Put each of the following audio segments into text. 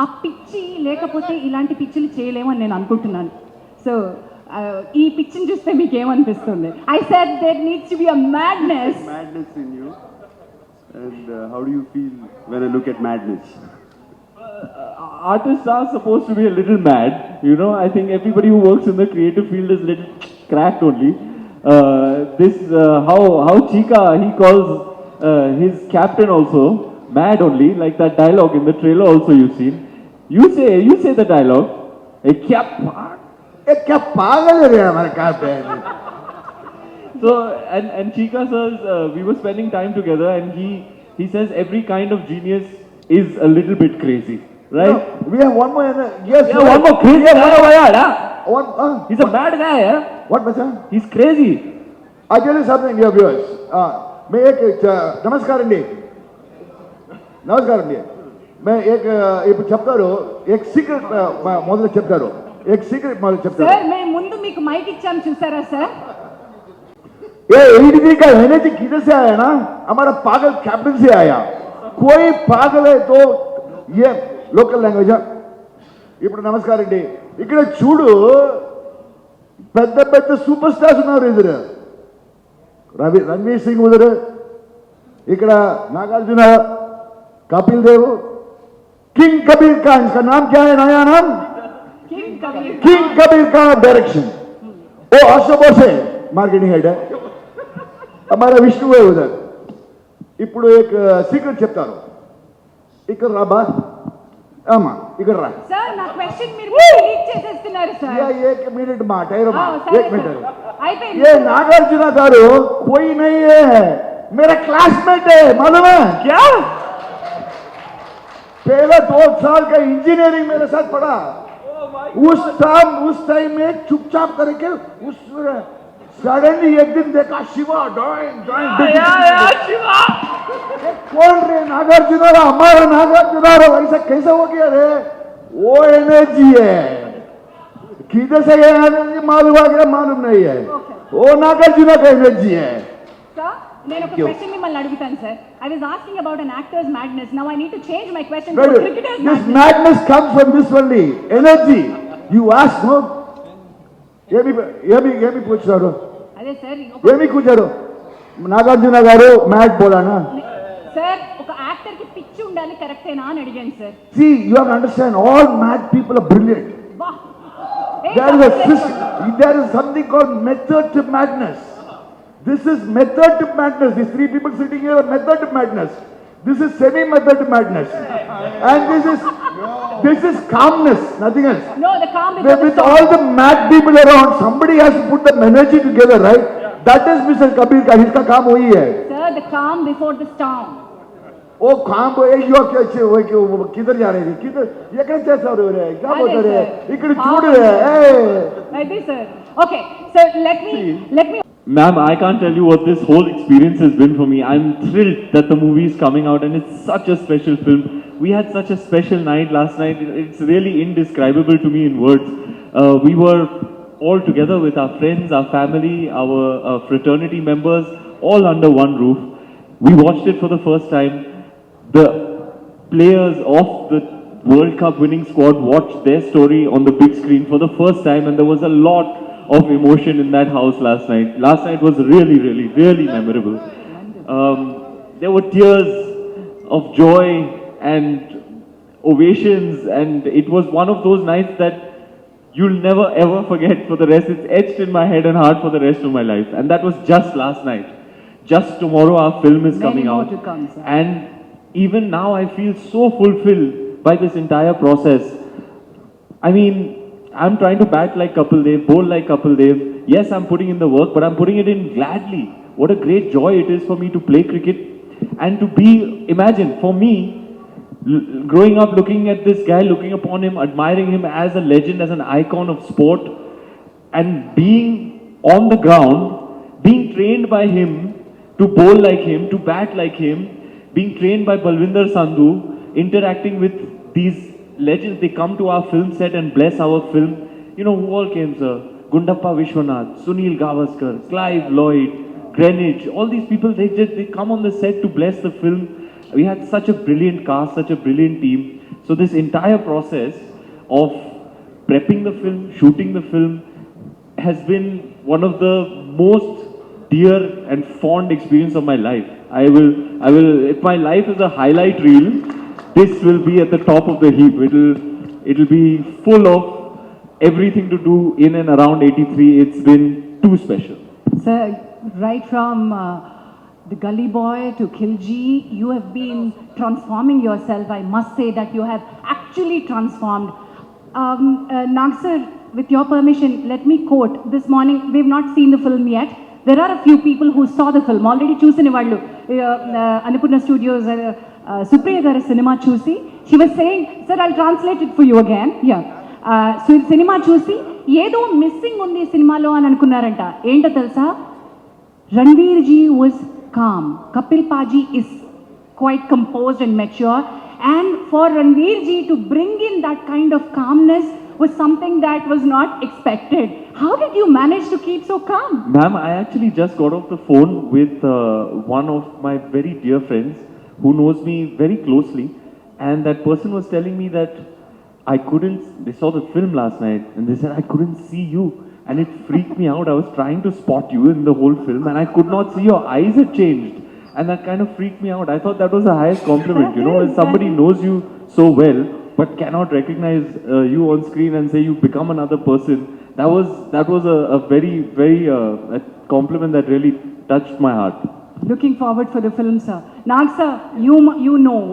ఆ పిచ్చి లేకపోతే ఇలాంటి పిచ్చిలు చేయలేమని నేను అనుకుంటున్నాను. సో ఈ పిచ్చిని చూస్తే మీకు ఏమనిపిస్తుంది? I said there needs to be a madness. Madness in you. And how do you feel when I look at madness? Artists are supposed to be a little mad, you know. I think everybody who works in the creative field is little cracked only. How Chika, he calls his captain also mad only, like that dialogue in the trailer also you've seen. You say the dialogue. क्या पागल है रे हमारा captain. So and Chika says we were spending time together and he says every kind of genius is a little bit crazy, right? No, we have one more. Yes. Yeah, one more crazy guy over here, huh? What? He's a mad guy, huh? What, Bacha? He's crazy. I tell you something, dear viewers. मैं एक नमस्कार अंडी. नमस्कार अंडी. मैं एक చెప్తారు एक सीक्रेट మొదలు చెప్తారు. एक सीक्रेट మొదలు చెప్తారు. సార్ మేము ముందు మీకు మైక్ ఇచ్చాం చూసారా సార్? ये एडीडी का एनर्जी किधर से आया ना? हमारा पागल कैप्टन से आया. कोई पागल है तो ये लोकल लैंग्वेज. ఇప్పుడు నమస్కారం అండి. ఇక్కడ చూడు పెద్ద పెద్ద సూపర్ స్టార్స్ ఉన్నారు. ఎదురు రణ్వీర్ సింగ్ ఉదరు, ఇక్కడ నాగార్जुन, कपिल देव, किंग कबीर खान. इसका नाम क्या है? नया नाम किंग कबीर खान डायरेक्शन. वो हर्ष बोसे मार्केटिंग हेड है. हमारा विष्णु है उधर. ఇప్పుడు एक सीक्रेट చెప్తారు. ఇక్కడ రాబా అమ్మా ఇక్కడ రా. సార్ నా క్వశ్చన్ మీరు లీక్ చేసేస్తున్నారు సార్. या एक मिनट मा टाइम मा एक मिनट. అయిపోయింది. ये नागार्जुन गारू कोई नहीं है, मेरा क्लासमेट है. मालूम है क्या? पहला 2 साल का इंजीनियरिंग मेरे साथ पढ़ा. उस टाइम में चुपचाप करके उस सडनली एक दिन देखा शिवा ड्राइंग शिवा. कौन रे? नागार्जुन. हमारा नागार्जुन ऐसा कैसा हो गया रे? वो एनर्जी है. किधर से एनर्जी मालूम आ गया? मालूम नहीं है. वो नागार्जुन का एनर्जी है. సార్ నేను ఒక క్వశ్చన్ మిమ్మల్ని అడుగుతాను sir. I was asking about an actor's madness. Now I need to change my question to cricketer's This madness. madness comes from this only. Energy. You ask, no? ఏమి పూछారు? అదే sir ఏమి కూర్చారు? నాగార్జున గారు mad బోలానా? Sir ఒక actor కి పిచ్చి ఉండాలి కరెక్టేనా అని అడిగాను sir. See, you have to understand, all mad people are brilliant. There is something called method to madness. This is method to madness. These 3 people sitting here are method to madness. This is semi-method to madness. And this is calmness, nothing else. No, the calm before With all the mad people around, somebody has to put the energy together, right? That is Mr. Kabir Khan. इसका काम वही है. Sir, the calm before the storm. ओ काम किधर जा रहे थे? किधर ये क्या चेस हो रहे हैं? क्या बोल रहे हैं? इकडे चूड़ रहे हैं. Maybe sir. Okay, sir, let me. Ma'am, I can't tell you what this whole experience has been for me. I'm thrilled that the movie is coming out and it's such a special film. We had such a special night last night. It's really indescribable to me in words. We were all together with our friends, our family, our fraternity members, all under one roof. We watched it for the first time. The players of the World Cup winning squad watched their story on the big screen for the first time, and there was a lot of emotion in that house last night. Last night was really, really, really memorable. There were tears of joy and ovations, and it was one of those nights that you'll never ever forget for the rest. It's etched in my head and heart for the rest of my life. And that was just last night. Just tomorrow our film is coming out. Many more to come, sir. And even now I feel so fulfilled by this entire process. I mean, I'm trying to bat like Kapil Dev, bowl like Kapil Dev. Yes, I'm putting in the work, but I'm putting it in gladly. What a great joy it is for me to play cricket and to be, imagine, for me, growing up looking at this guy, looking upon him, admiring him as a legend, as an icon of sport, and being on the ground, being trained by him to bowl like him, to bat like him, being trained by Balwinder Sandhu, interacting with these legends. They come to our film set and bless our film. You know who all came, sir? Gundappa Vishwanath, Sunil Gavaskar, Clive Lloyd, Greenwich, all these people, they come on the set to bless the film. We had such a brilliant cast, such a brilliant team. So So this entire process of prepping the film, shooting the film, has been one of the most dear and fond experience of my life. If my life is a highlight reel, this will be at the top of the heap. It'll be full of everything to do in and around 83. It's been too special. Sir, right from the gully boy to Khilji, you have been transforming yourself. I must say that you have actually transformed. Nag sir, with your permission, let me quote. This morning, we've not seen the film yet. There are a few people who saw the film. Already choosing Vallu. Annapurna Studios, Supriya Gara cinema chusi. She was saying, sir, I'll translate it for you again. Yeah. So cinema chusi, ఏదో missing ఉంది సినిమాలో అని అనుకున్నారంట. ఏంటో తెలుసా? Ranveer ji was calm. Kapil Paji is quite composed and mature. And for Ranveer ji to bring in that kind of calmness was something that was not expected. How did you manage to keep so calm? Ma'am, I actually just got off the phone with one of my very dear friends who knows me very closely. And that person was telling me that they saw the film last night and they said, I couldn't see you. And it freaked me out. I was trying to spot you in the whole film and I could not see your eyes had changed. And that kind of freaked me out. I thought that was the highest compliment, you know, if somebody knows you so well but cannot recognize you on screen and say you become another person. That was a very, very a compliment that really touched my heart. Looking forward for the film, sir. Nag sir, you know,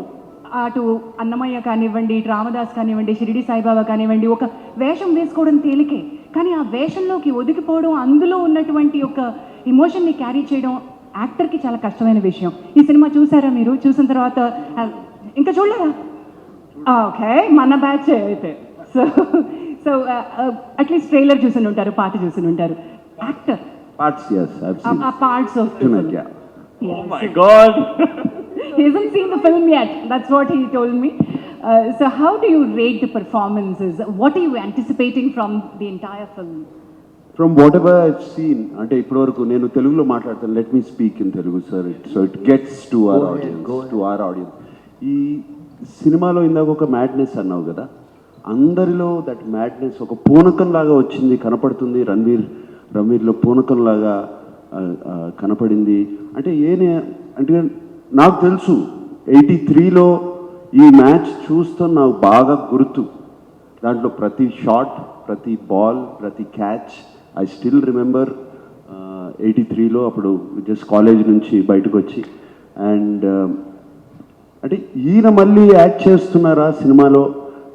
అటు అన్నమయ్య కానివ్వండి, రామదాస్ కానివ్వండి, షిరిడి సాయిబాబా కానివ్వండి, ఒక వేషం వేసుకోవడం తేలికే, కానీ ఆ వేషంలోకి ఒదిగిపోవడం, అందులో ఉన్నటువంటి ఒక ఎమోషన్ని క్యారీ చేయడం యాక్టర్కి చాలా కష్టమైన విషయం. ఈ సినిమా చూసారా మీరు? చూసిన తర్వాత ఇంకా చూడలేదా? ఓకే, మన బ్యాచ్ అయితే. సో అట్లీస్ట్ ట్రైలర్ చూసి ఉంటారు, పాట చూసి ఉంటారు. Actor Parts, yes, I've seen. Parts of the Tonight, film. yeah. Oh my God! He hasn't seen the film yet. That's what he told me. So how do you rate the performances? What are you anticipating from the entire film? From whatever I've seen, అంటే ఇప్పటివరకు నేను తెలుగులో మాట్లాడతాను. Let me speak in Telugu, sir. So it gets to our audience. ఈ సినిమాలో ఇందాక ఒక madness అన్నావు కదా, అందరిలో దట్ మ్యాడ్నెస్ ఒక పూనకం లాగా వచ్చింది, కనపడుతుంది. రణవీర్లో పూనకం లాగా కనపడింది. అంటే అంటే నాకు తెలుసు 83లో ఈ మ్యాచ్ చూస్తూ నాకు బాగా గుర్తు. దాంట్లో ప్రతి షాట్, ప్రతి బాల్, ప్రతి క్యాచ్ ఐ స్టిల్ రిమెంబర్. 83లో అప్పుడు జస్ట్ కాలేజ్ నుంచి బయటకు వచ్చి అండ్ అంటే ఈయన మళ్ళీ యాక్ట్ చేస్తున్నారా సినిమాలో,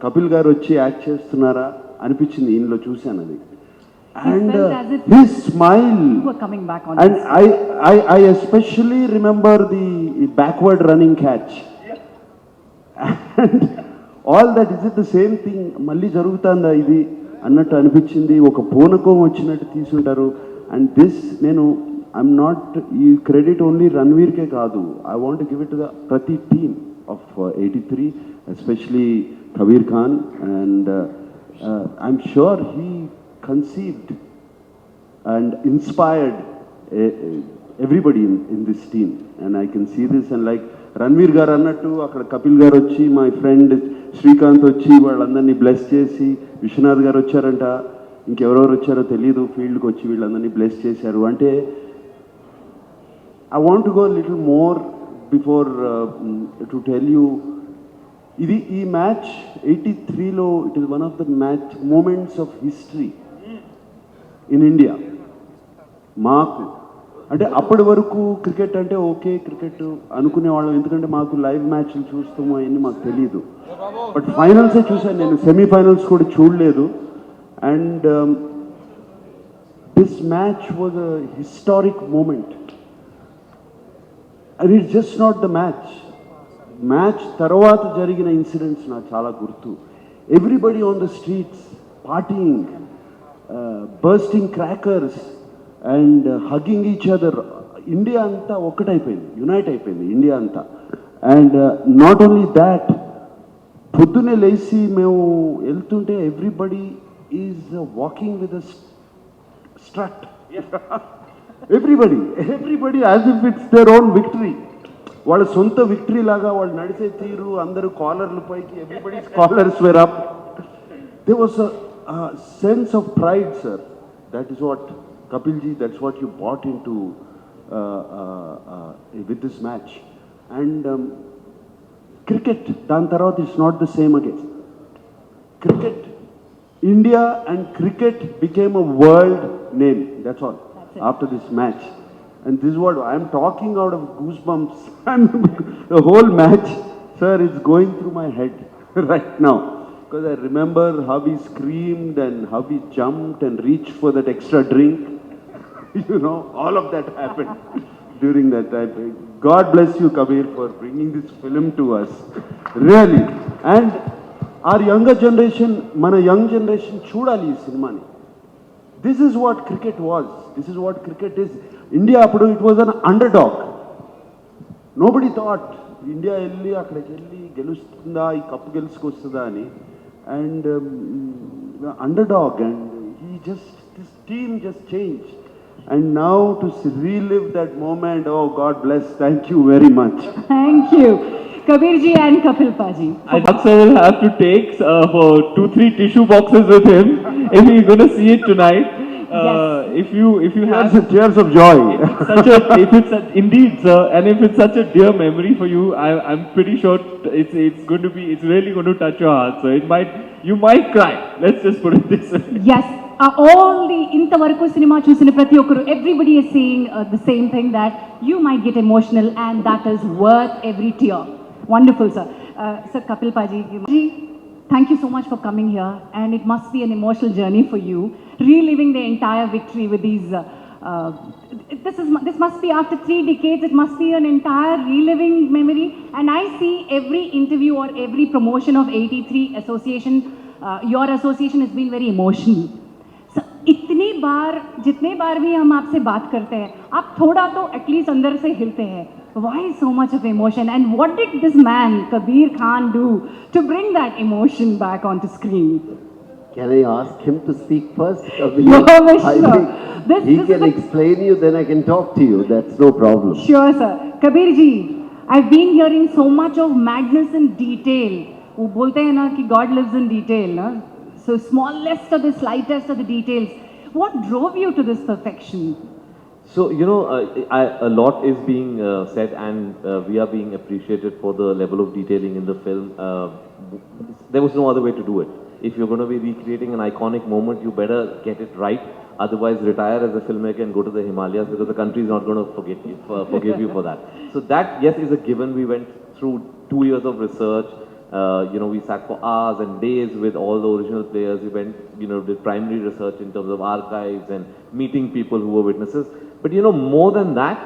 కపిల్ గారు వచ్చి యాక్ట్ చేస్తున్నారా అనిపించింది ఈయనలో చూశాను అది. And his smile, Were coming back on and I especially remember the backward running catch, and all that. Is it the same thing మళ్ళీ జరుగుతుందా ఇది అన్నట్టు అనిపించింది. ఒక పూనకం వచ్చినట్టు తీసుంటారు. అండ్ దిస్ ఐఎమ్ నాట్ ఈ క్రెడిట్ ఓన్లీ రణవీర్కే కాదు, I want to give it to the ప్రతి team of 83, especially Kabir Khan. And I'm sure he conceived and inspired everybody in this team, and I can see this. And like Ranveer garu annattu akkada Kapil garu vachi, my friend Srikanth vachi vallandarni bless chesi, Vishwanath garu vacharanta, inkevaru vacharo teliyadu, field ku vachi villandarni bless chesaru. Ante I want to go a little more before to tell you, ఈ match 83లో it is one of the moments of history in India. మాకు అంటే అప్పటి వరకు cricket అంటే okay cricket అనుకునేవాళ్ళం, ఎందుకంటే మాకు live మ్యాచ్లు చూస్తాము అవన్నీ మాకు తెలియదు. బట్ ఫైనల్సే చూశాను నేను, సెమీఫైనల్స్ కూడా చూడలేదు. And this match was a historic moment. And it's just not the match తర్వాత జరిగిన ఇన్సిడెంట్స్ నాకు చాలా గుర్తు. Everybody on the streets partying, bursting crackers and hugging each other. India అంతా ఒక్కటైపోయింది, యునైట్ అయిపోయింది ఇండియా అంతా. అండ్ నాట్ ఓన్లీ దాట్, పొద్దున్నే లేచి మేము వెళ్తుంటే everybody is walking with a strut. Everybody as if it's their own victory. వాళ్ళ సొంత విక్టరీ లాగా వాళ్ళు నడిచే తీరు, అందరూ కాలర్లు పైకి, everybody's collars were up. They was a sense of pride, sir. That is what, Kapilji, that's what you bought into with this match. And cricket, దాని తర్వాత it's not the same again. Cricket, India and cricket became a world name, that's all. After this match. And this is what I'm talking out of goosebumps. And the whole match, sir, it's going through my head right now. Because I remember how he screamed and how he jumped and reached for that extra drink. You know, all of that happened during that time. God bless you, Kabir, for bringing this film to us. Really. And our younger generation, mana young generation, chudali ee cinemani. This is what cricket was. This is what cricket is. India, it was an underdog. Nobody thought India వెళ్ళి అక్కడికి వెళ్ళి గెలుస్తుందా, ఈ cup గెలుచుకొస్తుందా అని. And underdog, and this team just changed. And now to relive that moment, oh God bless, thank you very much. Thank you. Kabirji and Kapil Paji. I also will have to take for 2-3 tissue boxes with him if he's going to see it tonight. If you have Tears of joy. indeed, sir, and if it's such a dear memory for you, I'm pretty sure it's really going to touch your heart. So you might cry. Let's just put it this way. Yes. All the intavaraku cinema chusina prati okkaru, everybody is saying the same thing, that you might get emotional and that is worth every tear. Wonderful, sir. Sir Kapil Paji, thank you so much for coming here, and it must be an emotional journey for you, reliving the entire victory with these. This must be after 3 decades. It must be an entire reliving memory. And I see every interview or every promotion of 83 association, your association has been very emotional. So, इतनी बार, जितने बार भी हम आपसे बात करते हैं, आप थोड़ा तो एटलीस्ट अंदर से हिलते हैं. Why so much of emotion? And what did this man, Kabir Khan, do to bring that emotion back onto screen? Can I ask him to speak first? No, I sure. think he can explain you, then I can talk to you. That's no problem. Sure, sir. Kabir ji, I've been hearing so much of magnificent detail. वो बोलते हैं ना कि God lives in detail, ना? So smallest of the slightest of the details. What drove you to this perfection? So, a lot is being said, and we are being appreciated for the level of detailing in the film. There was no other way to do it. If you're going to be recreating an iconic moment, you better get it right. Otherwise, retire as a filmmaker and go to the Himalayas, because the country is not going to forgive you for that. So that, yes, is a given. We went through 2 years of research. We sat for hours and days with all the original players. We went, did primary research in terms of archives and meeting people who were witnesses. But more than that,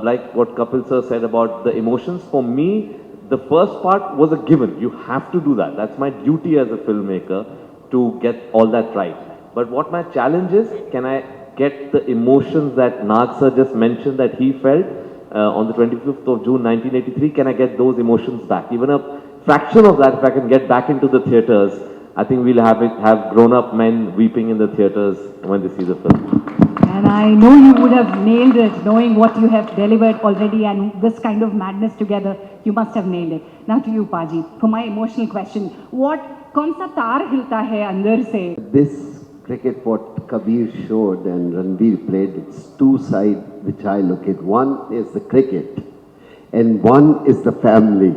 like what Kapil sir said about the emotions, for me, the first part was a given. You have to do that. That's my duty as a filmmaker, to get all that right. But what my challenge is, can I get the emotions that Nag sir just mentioned that he felt on the 25th of June 1983? Can I get those emotions back? Even a fraction of that, if I can get back into the theatres, I think we'll have grown-up men weeping in the theatres when they see the film. And I know you would have nailed it, knowing what you have delivered already and this kind of madness together. You must have nailed it. Now to you, Paji, for my emotional question, कौन सा तार हिलता है अंदर से? This cricket what Kabir showed and Ranveer played, it's two sides which I look at. One is the cricket and one is the family.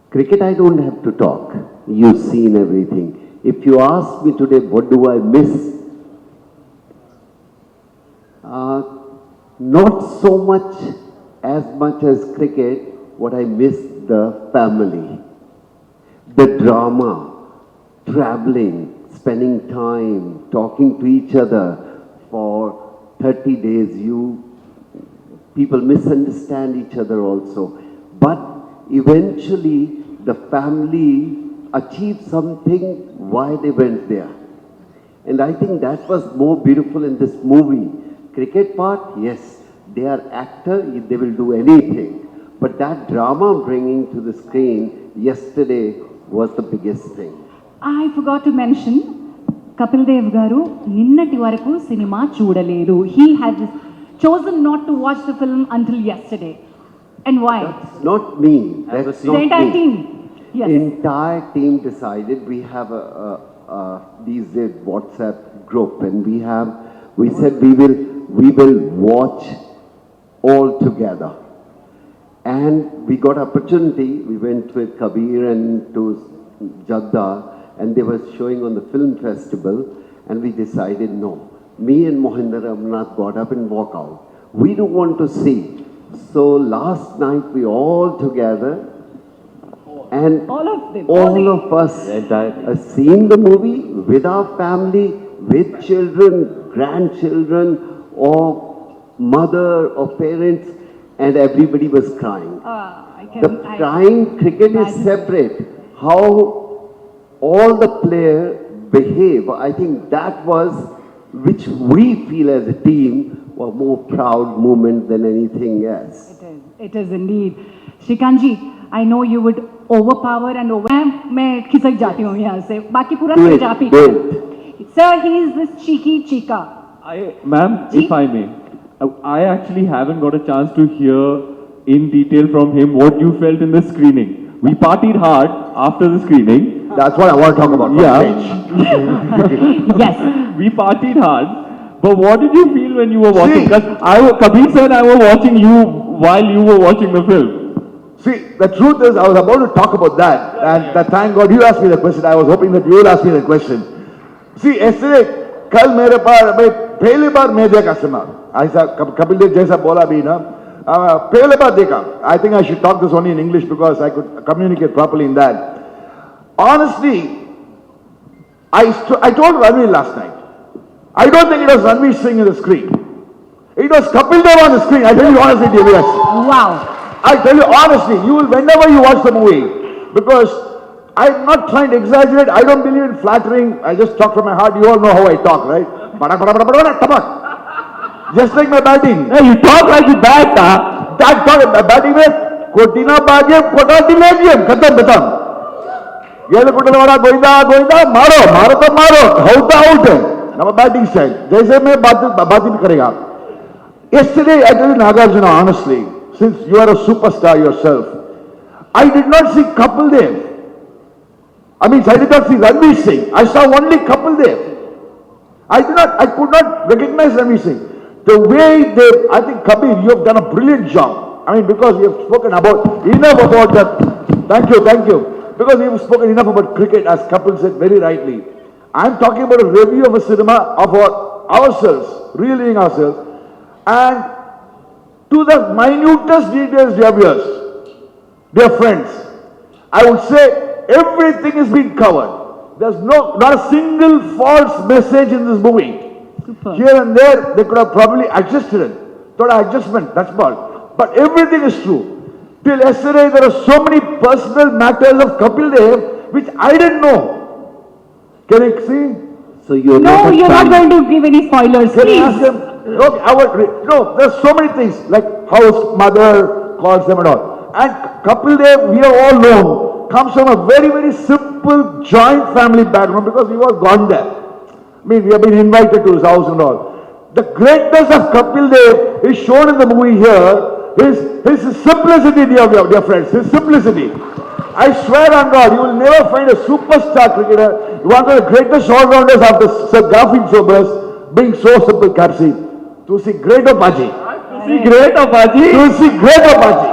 Cricket, I don't have to talk. You've seen everything. If you ask me today, what do I miss? Not so much as cricket, what I miss, the family, the drama, traveling, spending time, talking to each other for 30 days. People misunderstand each other also. But eventually, the family achieved something why they went there. And I think that was more beautiful in this movie. Cricket part, yes, they are actor, they will do anything. But that drama bringing to the screen yesterday was the biggest thing. I forgot to mention, Kapil Dev garu ninnati varaku cinema chudaledu. He had chosen not to watch the film until yesterday. And why? Not me. That's The not entire me. team. Yes. Entire team decided. We have these days WhatsApp group, and we said we will watch all together. And we got opportunity. We went with Kabir and to Jadda, and they were showing on the film festival, and we decided no. Me and Mohinder Ramnath got up and walked out. We don't want to see. So last night we all together, and All of them. all of us The entire team. seen the movie with our family, with children, grandchildren, or mother or parents, and everybody was crying. The crying cricket is imagine. separate. How all the players behave, I think that was, which we feel as a team, a more proud moment than anything else. It is. It is indeed. Shrikant ji, I know you would overpower and over. मैं खिसक जाती हूँ यहाँ से. बाकी पूरा Do stage it, आप ही do का. Sir, he is this cheeky chica. Ma'am, Ji? if I may, I actually haven't got a chance to hear in detail from him what you felt in the screening. We partied hard after the screening. That's what I want to talk about. Yeah. Yes. We partied hard. But what did you feel when you were watching? See- Because Kabir sir and I were watching you while you were watching the film. See, the truth is, I was about to talk about that, and thank God you asked me the question. I was hoping that you will ask me the question. See, yesterday, कल मेरे पास मैं पहली बार मैं देखा cinema. ऐसा कपिल देव जैसा बोला भी ना, पहली बार देखा. I think I should talk this only in English because I could communicate properly in that. Honestly, I told Ranveer last night. I don't think it was Ranveer Singh on the screen. It was Kapil Dev on the screen. I tell you honestly, DVS. Wow. I tell you honestly, you will, whenever you watch the movie, because I'm not trying to exaggerate, I don't believe in flattering, I just talk from my heart, you all know how I talk, right? Just like my batting. Hey, you talk like you bat, huh? That talk, batting में कोटिना बाजे कोटाटी लेजिए खत्म खत्म ये लोग कुटल वाला गोइंदा गोइंदा मारो मारो तो मारो आउट आउट है ना बैटिंग स्टाइल जैसे मैं बात भी करेगा. Yesterday I tell you Nagarjuna honestly, since you are a superstar yourself, I did not see Kapil Dev. I did not see Ranveer Singh. I saw only Kapil Dev. I could not recognize Ranveer Singh. The way I think Kabir, you have done a brilliant job. Because you have spoken enough about that. Thank you. Because you have spoken enough about cricket, as Kapil said very rightly. I'm talking about a review of a cinema of ourselves, reliving ourselves, and to the minutest details, dear viewers, dear friends, I would say everything is being covered. There's not a single false message in this movie. Super. Here and there, they could have probably adjusted it. Thought adjustment, that's all. But everything is true. Till yesterday, there are so many personal matters of Kapil Dev which I didn't know. Can you see? So you're No, not a you're not fan. going to give any spoilers, Can you ask please. them? No, there's so many things like how his mother calls them and all. And Kapil Dev, we are all known, comes from a very, very simple joint family background because he was gone there. We have been invited to his house and all. The greatness of Kapil Dev is shown in the movie here. His simplicity, dear friends, his simplicity. I swear on God, you will never find a superstar cricketer, one of the greatest all-rounders after Sir Garfield Sobers, being so simple, Kapsi. To see great Apache. See, great, Apaji. To see great Apache.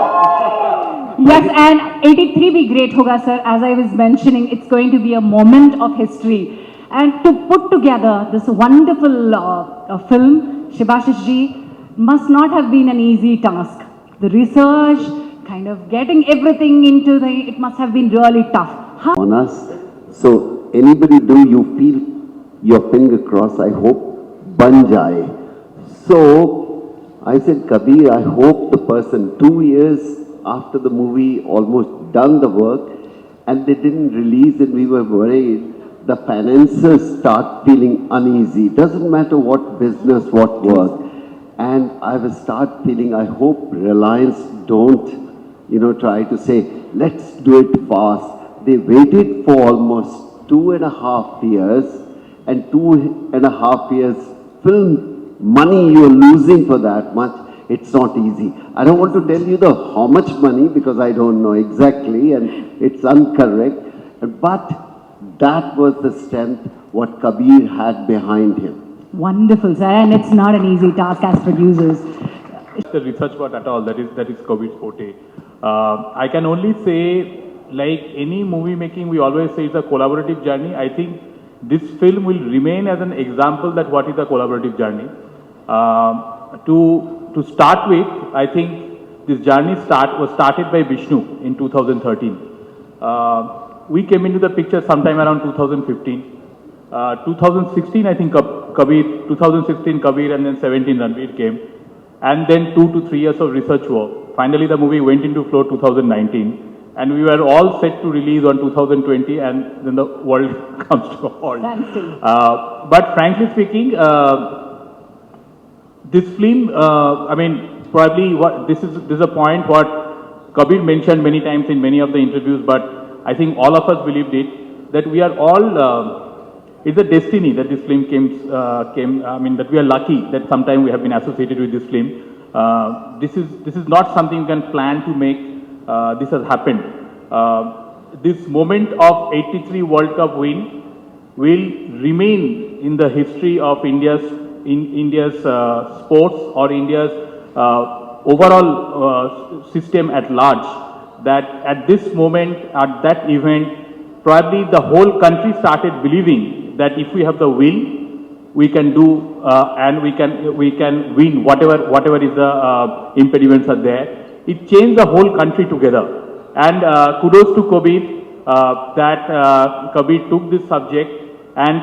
Yes, and 83 be great hoga, sir. As I was mentioning, it's going to be a moment of history. And to put together this wonderful film, Shibashish ji, must not have been an easy task. The research, kind of getting everything into it must have been really tough. On us. So anybody do you feel your finger crossed, I hope, ban jaye. So I said, Kabir, I hope the person 2 years after the movie almost done the work and they didn't release and we were worried, the financiers start feeling uneasy. Doesn't matter what business, what work. And I will start feeling, I hope Reliance don't, try to say, let's do it fast. They waited for almost 2.5 years, and 2.5 years film money you're losing for that much. It's not easy. I don't want to tell you the how much money because I don't know exactly and it's incorrect. But that was the strength what Kabir had behind him. Wonderful, sir, and it's not an easy task as producers. The research part at all, that is Kabir's forte. I can only say, like any movie making, we always say it's a collaborative journey. I think this film will remain as an example that what is a collaborative journey. To start with, I think this journey was started by Vishnu in 2013. We came into the picture sometime around 2015. 2016, I think Kabir, 2016 Kabir, and then 17 Ranveer came. And then 2 to 3 years of research work. Finally, the movie went into floor 2019. And we were all set to release on 2020, and then the world comes to a halt. But frankly speaking, this film, I mean, probably this is a point what Kabir mentioned many times in many of the interviews, but I think all of us believed it, that we are all, it's a destiny that this film came, I mean, that we are lucky that sometime we have been associated with this film. This is not something you can plan to make. This has happened. This moment of 83 World Cup win will remain in the history of India's sports or India's overall system at large. That at this moment, at that event, probably the whole country started believing that if we have the will, we can do and we can win whatever is the impediments are there. It changed the whole country together. And kudos to Kabir that Kabir took this subject and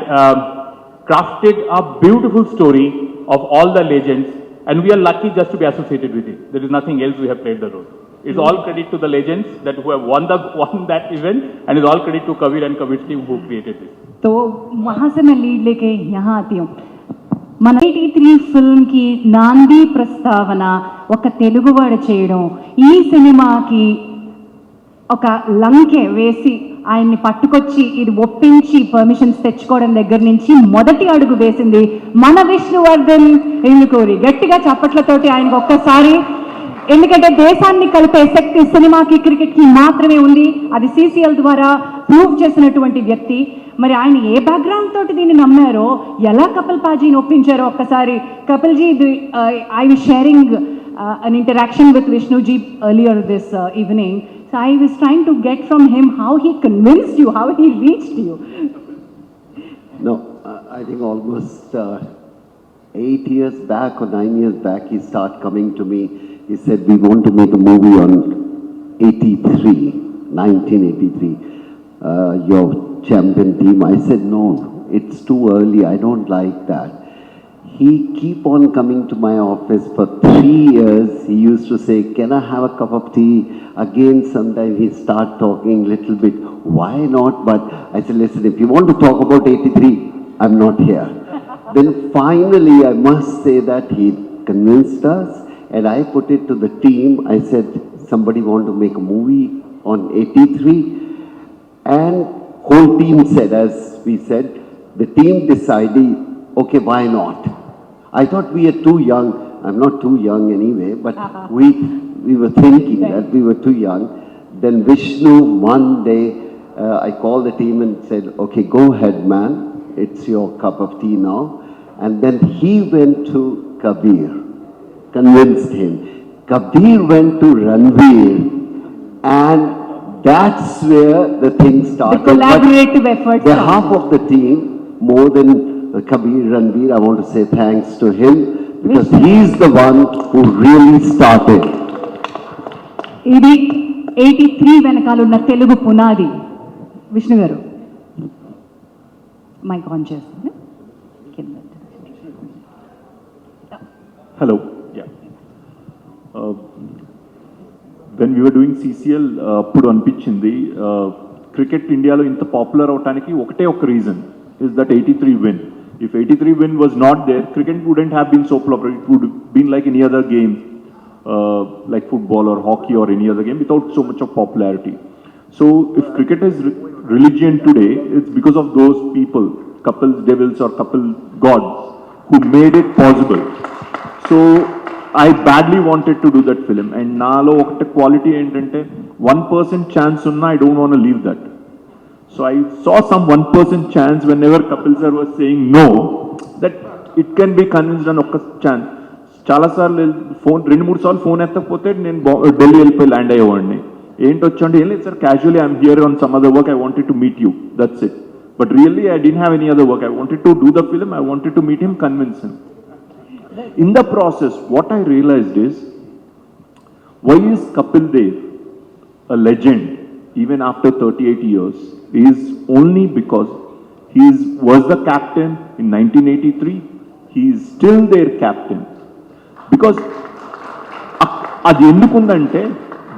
crafted a beautiful story of all the legends. And we are lucky just to be associated with it. There is nothing else we have played the role. It's all credit to the legends that who have won that event, and it's all credit to Kabir and Kabir's team who created this. तो वहाँ से मैं lead लेके यहाँ आती हूँ. మన 83 film కి నాంది ప్రస్తావన ఒక తెలుగువాడు చేయడం, ఈ సినిమాకి ఒక లంకె వేసి ఆయన్ని పట్టుకొచ్చి ఇది ఒప్పించి పర్మిషన్స్ తెచ్చుకోవడం దగ్గర నుంచి మొదటి అడుగు వేసింది మన విష్ణువర్ధన్ ఇందుకూరి. గట్టిగా చప్పట్లతోటి ఆయనకు ఒక్కసారి, ఎందుకంటే దేశాన్ని కలిపే శక్తి సినిమాకి క్రికెట్కి మాత్రమే ఉంది. అది CCL ద్వారా ప్రూవ్ చేసినటువంటి వ్యక్తి. మరి ఆయన ఏ బ్యాక్గ్రౌండ్ తోటి దీన్ని నమ్మారో, ఎలా కపిల్ పాజీని ఒప్పించారో ఒక్కసారి. Kapil ji, I was sharing an interaction with Vishnu ji earlier this evening. So I was trying to get from him how he convinced you, how he reached you. No, I think almost 8 years back or 9 years back, he started coming to me. He said, we want to make a movie on 1983, your champion team. I said, no, it's too early. I don't like that. He keep on coming to my office for 3 years. He used to say, can I have a cup of tea? Again, sometimes he start talking little bit. Why not? But I said, listen, if you want to talk about 83, I'm not here. Then finally, I must say that he convinced us, and I put it to the team. I said, somebody want to make a movie on 83? And whole team said, as we said, the team decided, okay, why not? I thought we are too young. I'm not too young anyway, but we were thinking that we were too young. Then Vishnu, one day, I called the team and said, okay, go ahead, man. It's your cup of tea now. And then he went to Kabir, convinced him. Kabir went to Ranveer, and that's where the thing started. The collaborative efforts. The half of the team, more than Kabir, Ranveer, I want to say thanks to him, because he's the one who really started. ఇది 83 వెనకాలన్న తెలుగు పునాది. విష్ణు గారు mic on చేస్తుంది. Hello. Yeah. When we were doing CCL, అప్పుడు అనిపించింది cricket ఇండియాలో ఇంత popular అవటానికి ఒకటే ఒక reason is that 83 win. If 83 win was not there, cricket wouldn't have been so popular. It would have been like any other game, like football or hockey or any other game, without so much of popularity. So if cricket is religion today, it's because of those people, couple devils or couple gods, who made it possible. So I badly wanted to do that film, and నాలో ఒకటి quality ఏంటంటే 1% chance ఉన్నా I don't want to leave that. So I saw some 1% chance whenever Kapil sir was saying no, that it can be convinced on ఒక్క chance. చాలాసార్లు phone 2-3 సార్లు phone ఎత్తకపోతే నేను ఢిల్లీ వెళ్ళిపోయి land అయ్యేవాడిని. ఏంటి వచ్చండి, ఏం లేదు sir, casually I'm here on some other work, I wanted to meet you, that's it. But really, I didn't have any other work. I wanted to do the film, I wanted to meet him, convince him. In the process, what I realized is, why is Kapil Dev a legend even after 38 years? Is only because he was the captain in 1983. He is still their captain. Because అది ఎందుకుందంటే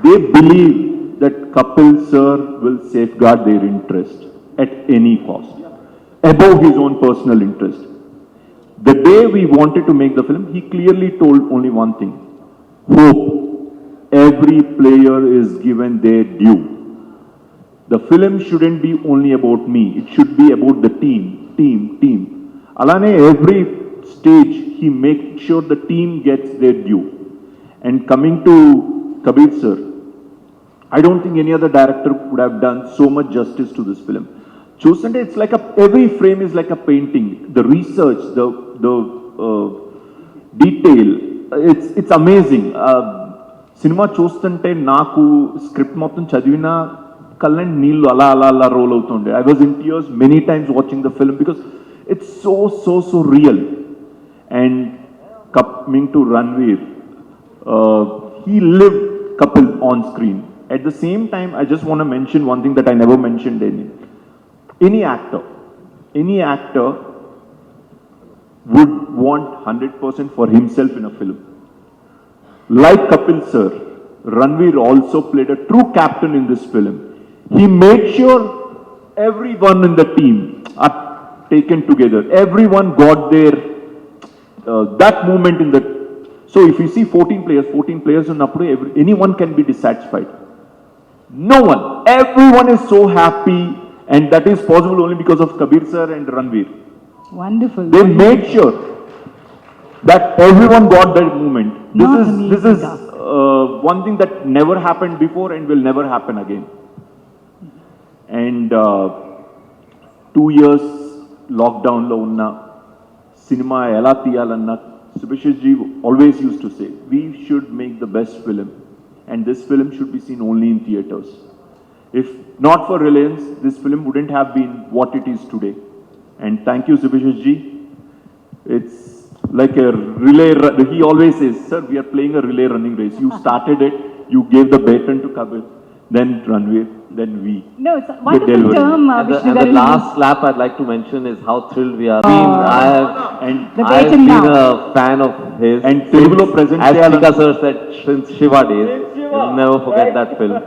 they believe that Kapil sir will safeguard their interest at any cost, above his own personal interest. The day we wanted to make the film, he clearly told only one thing: hope. Every player is given their due. The film shouldn't be only about me, it should be about the team. Alane, every stage he makes sure the team gets their due. And coming to Kabir sir, I don't think any other director would have done so much justice to this film. Chusante, it's like every frame is like a painting. The research, the detail, it's amazing. Cinema chustante naaku script mottham chadivina kallan neellu ala roll avutunde. I was in tears many times watching the film because it's so real. And coming to Ranveer, he lived Kapil on screen. At the same time, I just want to mention one thing that I never mentioned any actor would want 100% for himself in a film. Like Kapil sir, Ranveer also played a true captain in this film. He made sure everyone in the team are taken together. Everyone got their that moment in the. So if you see 14 players in Napoli, anyone can be dissatisfied. No one. Everyone is so happy, and that is possible only because of Kabir sir and Ranveer. Wonderful. They made sure that everyone got that moment. This is one thing that never happened before and will never happen again. And 2 years lockdown lo unna cinema ela tiyalanna Subhashis ji always used to say, we should make the best film, and this film should be seen only in theaters. If not for Reliance, this film wouldn't have been what it is today. And thank you, Subhashis ji. It's like a relay. He always says, sir, we are playing a relay running race. You started it, you gave the baton to Kapil, then Ranveer, then we. No, it's a wonderful delivery. term, And Vishnu the garu. last slap I'd like to mention is how thrilled we are. The I've baton been now. a fan of his. And Telugulo present as cheyalani- Tika sir said, since Shiva days. You'll never forget that film.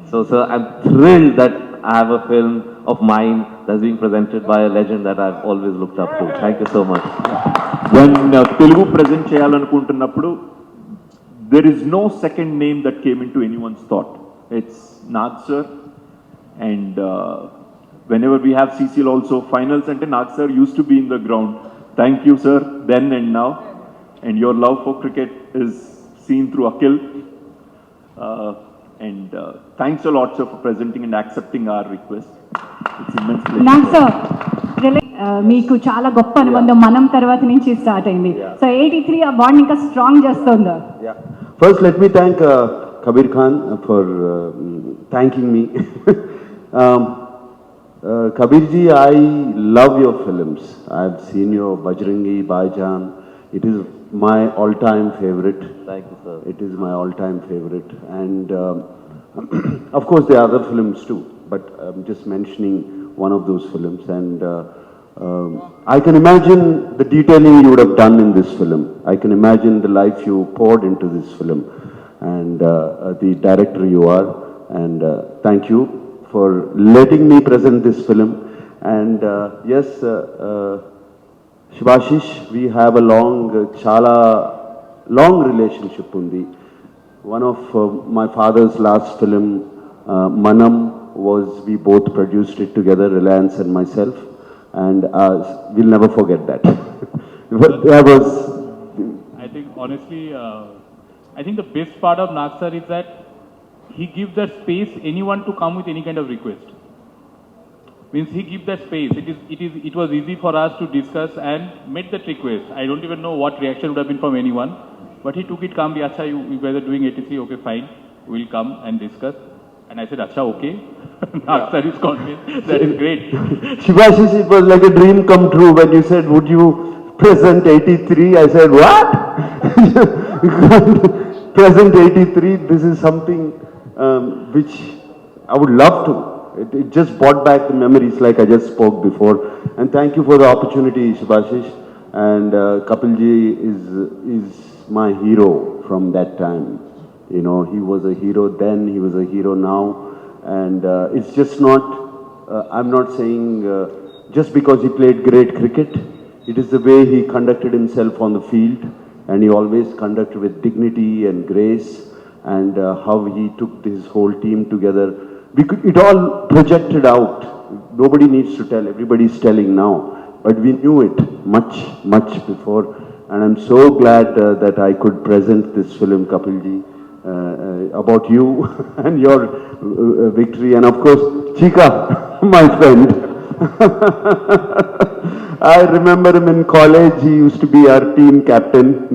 So, sir, I'm thrilled that I have a film of mine that's being presented by a legend that I've always looked up to. Thank you so much. When Telugu present చేయాలనుకుంటున్నప్పుడు, there is no second name that came into anyone's thought. It's Nag sir, and whenever we have CCL also finals, and Nag sir used to be in the ground. Thank you, sir, then and now, and your love for cricket is seen through Akhil. And thanks a lot, sir, for presenting and accepting our request. It's immense pleasure. నాకు sir మీకు చాలా గొప్ప అనుబంధం మనం తర్వాత నుంచి start అయింది. So 83 ఆ బాండ్ ఇంకా స్ట్రాంగ్ చేస్తుందా? Yeah. First, let me thank Kabir Khan for thanking me. Kabir ji, I love your films. I've seen your Bajrangi, Baijan. It is my all-time favorite. Thank you, sir. It is my all-time favorite. And of course, there are other films too, but I'm just mentioning one of those films. And I can imagine the detailing you would have done in this film. I can imagine the life you poured into this film, and the director you are. And thank you for letting me present this film. And yes, Subhashish, we have a long relationship undi. One of my father's last film, Manam, was we both produced it together, Reliance and myself, and we'll never forget that. But that was. I think honestly, I think the best part of Nag sir is that he gives that space anyone to come with any kind of request. Means he gives that space. It was easy for us to discuss and made that request. I don't even know what reaction would have been from anyone, but he took it calmly. Acha, you guys are doing 83, okay, fine. We'll come and discuss. And I said, Acha, okay. Nag sir is convinced. That is great. Shivashish, it was like a dream come true when you said, would you present 83? I said, what? Present 83, this is something which I would love to. It just brought back the memories like I just spoke before. And thank you for the opportunity, Shivashish. And Kapilji is my hero from that time. You know, he was a hero then, he was a hero now. And it's just not, I'm not saying just because he played great cricket. It is the way he conducted himself on the field. And he always conducted with dignity and grace. And how he took his whole team together. It all projected out. Nobody needs to tell, everybody's telling now. But we knew it much, much before. And I'm so glad that I could present this film, Kapilji, about you and your victory. And of course, Chika, my friend. I remember him in college. He used to be our team captain.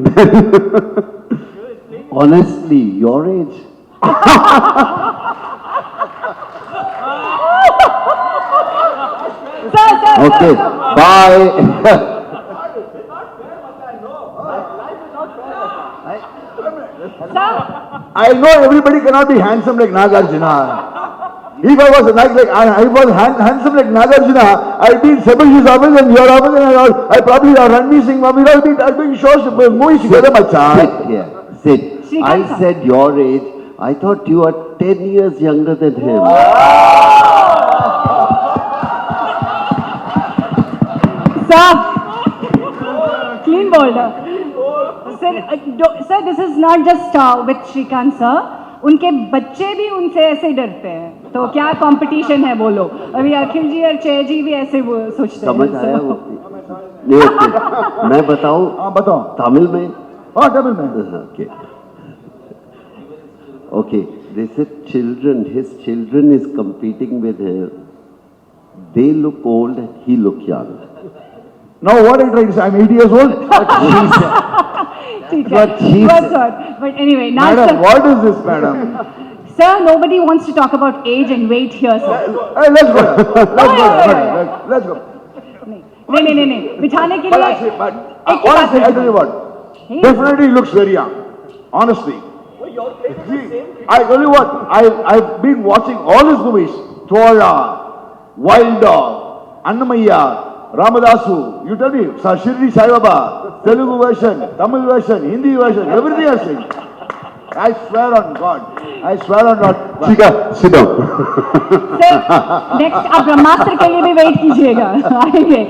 Honestly, your age. Okay, bye. I know everybody cannot be handsome like Nagarjuna. If I was like I was handsome like Nagarjuna, I'd be in Sabashi's office and your office, and I probably Ranveer Singh, we'd all be doing shows, movies together, my child. Sit here, sit. Shrikant I sir. said your age. I thought you are 10 years younger than him. Sir, clean bowler. Sir, this is not just with Shrikant sir. उनके बच्चे भी उनसे ऐसे डरते हैं. तो क्या competition है बोलो. अभी अखिल जी और जय जी भी ऐसे सोचते हैं. समझ आया वो? नहीं, okay. मैं बताऊं? हाँ बताओ. तमिल में? हाँ तमिल में. Okay. Okay. They said children. His children is competing with him. They look old and he look young. Now what I try to say, I'm 80 years old. But she said- But anyway, now Madam, sir, what is this, madam? sir, nobody wants to talk about age and weight here, sir. Hey, let's go. Let's go. नहीं बिठाने के But लिए actually, but एक ही honestly, बात I tell you what. He- Definitely he looks very young. Honestly. See, I tell you what. I've been watching all his movies. Thora, Wild Dog, Annamaya, Ramadasu. You tell me, Shirdi Sai Baba, Telugu version, Tamil version, Hindi version, everything I've seen. I swear on God. I swear on God. Chika, sit down. Sir next आप ब्रह्मास्त्र के लिए भी wait कीजिएगा आएंगे